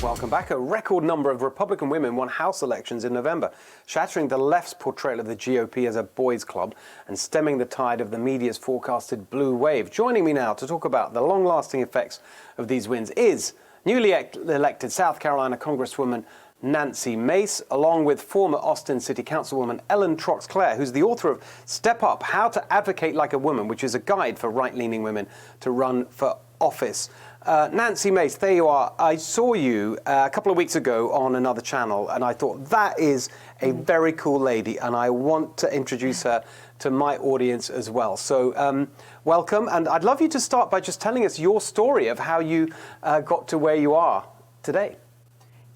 Welcome back. A record number of Republican women won House elections in November, shattering the left's portrayal of the GOP as a boys' club and stemming the tide of the media's forecasted blue wave. Joining me now to talk about the long-lasting effects of these wins is newly elected South Carolina Congresswoman Nancy Mace, along with former Austin City Councilwoman Troxclair, who's the author of Step Up, How to Advocate Like a Woman, which is a guide for right-leaning women to run for office. Nancy Mace, there you are. I saw you a couple of weeks ago on another channel, and I thought that is a very cool lady, and I want to introduce her to my audience as well. So welcome, and I'd love you to start by just telling us your story of how you got to where you are today.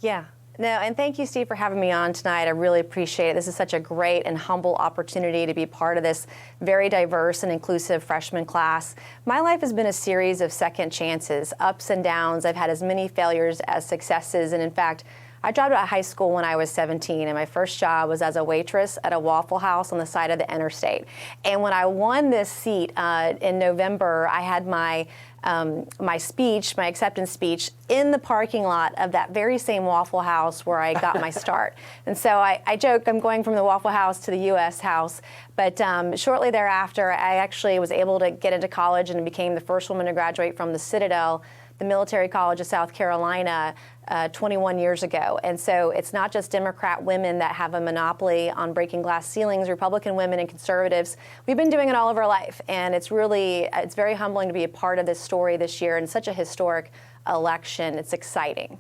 Yeah. No, and thank you, Steve, for having me on tonight. I really appreciate it. This is such a great and humble opportunity to be part of this very diverse and inclusive freshman class. My life has been a series of second chances, ups and downs. I've had as many failures as successes. And in fact, I dropped out of high school when I was 17, and my first job was as a waitress at a Waffle House on the side of the interstate. And when I won this seat in November, I had my speech, my acceptance speech, in the parking lot of that very same Waffle House where I got my start. And so I joke I'm going from the Waffle House to the U.S. House. But shortly thereafter, I actually was able to get into college and became the first woman to graduate from the Citadel, the Military College of South Carolina, 21 years ago. And so it's not just Democrat women that have a monopoly on breaking glass ceilings. Republican women and conservatives, we've been doing it all of our life. And it's very humbling to be a part of this story this year in such a historic election. It's exciting.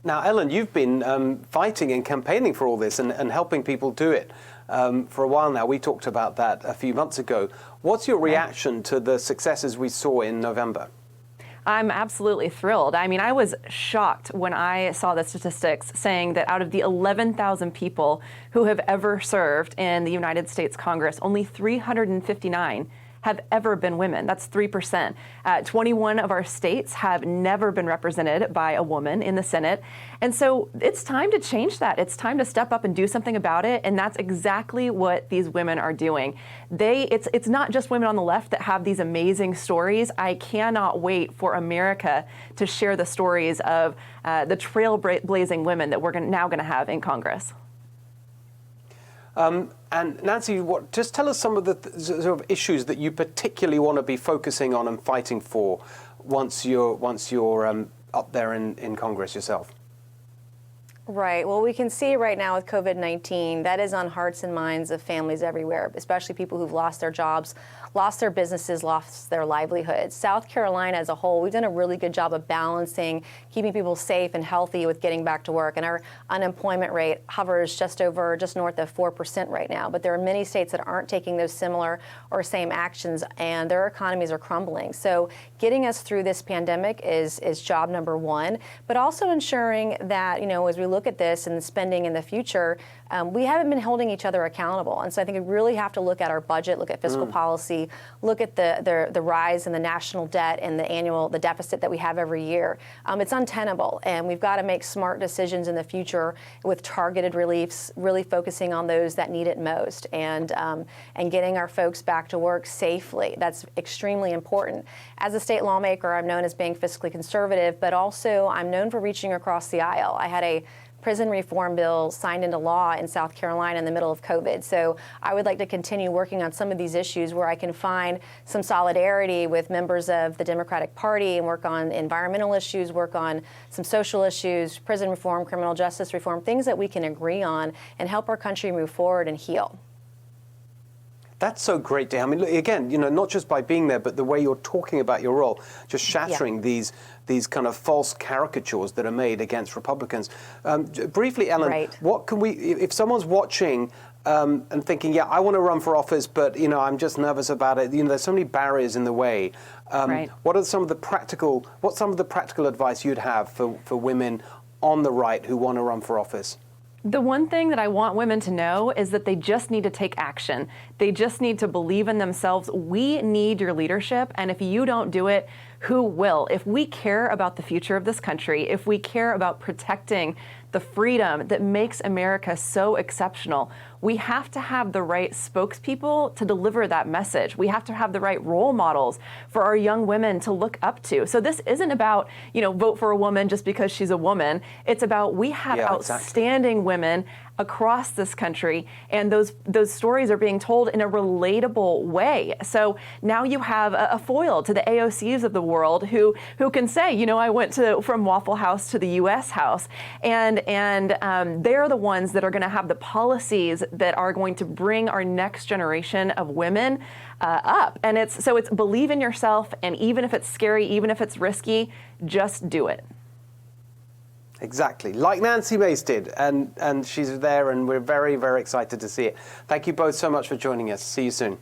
Now, Ellen, you've been fighting and campaigning for all this and helping people do it for a while now. We talked about that a few months ago. What's your reaction to the successes we saw in November? I'm absolutely thrilled. I mean, I was shocked when I saw the statistics saying that out of the 11,000 people who have ever served in the United States Congress, only 359 have ever been women. That's 3%. 21 of our states have never been represented by a woman in the Senate. And so it's time to change that. It's time to step up and do something about it. And that's exactly what these women are doing. It's not just women on the left that have these amazing stories. I cannot wait for America to share the stories of the trailblazing women that we're now going to have in Congress. And Nancy, just tell us some of the sort of issues that you particularly want to be focusing on and fighting for once you're up there in Congress yourself. Right. Well, we can see right now with COVID-19, that is on hearts and minds of families everywhere, especially people who've lost their jobs, lost their businesses, lost their livelihoods. South Carolina as a whole, we've done a really good job of balancing, keeping people safe and healthy with getting back to work. And our unemployment rate hovers just north of 4% right now. But there are many states that aren't taking those similar or same actions, and their economies are crumbling. So getting us through this pandemic is job number one, but also ensuring that, as we look at this and spending in the future, we haven't been holding each other accountable. And so I think we really have to look at our budget, look at fiscal policy, look at the rise in the national debt and the deficit that we have every year. It's untenable, and we've got to make smart decisions in the future with targeted reliefs, really focusing on those that need it most, and getting our folks back to work safely. That's extremely important. As a state lawmaker, I'm known as being fiscally conservative, but also I'm known for reaching across the aisle. I had a prison reform bill signed into law in South Carolina in the middle of COVID. So I would like to continue working on some of these issues where I can find some solidarity with members of the Democratic Party and work on environmental issues, work on some social issues, prison reform, criminal justice reform, things that we can agree on and help our country move forward and heal. That's so great to hear. I mean, look, again, not just by being there, but the way you're talking about your role, just shattering these kind of false caricatures that are made against Republicans. Briefly, Ellen, right. What can if someone's watching and thinking, yeah, I want to run for office, but I'm just nervous about it. There's so many barriers in the way. Right. What's some of the practical advice you'd have for women on the right who want to run for office? The one thing that I want women to know is that they just need to take action. They just need to believe in themselves. We need your leadership, and if you don't do it, who will? If we care about the future of this country, if we care about protecting the freedom that makes America so exceptional, we have to have the right spokespeople to deliver that message. We have to have the right role models for our young women to look up to. So this isn't about, vote for a woman just because she's a woman. It's about we have outstanding women across this country, and those stories are being told in a relatable way. So now you have a foil to the AOCs of the world who can say, I went from Waffle House to the U.S. House, and they're the ones that are going to have the policies that are going to bring our next generation of women up. And it's believe in yourself, and even if it's scary, even if it's risky, just do it. Exactly, like Nancy Mace did, and she's there, and we're very, very excited to see it. Thank you both so much for joining us. See you soon.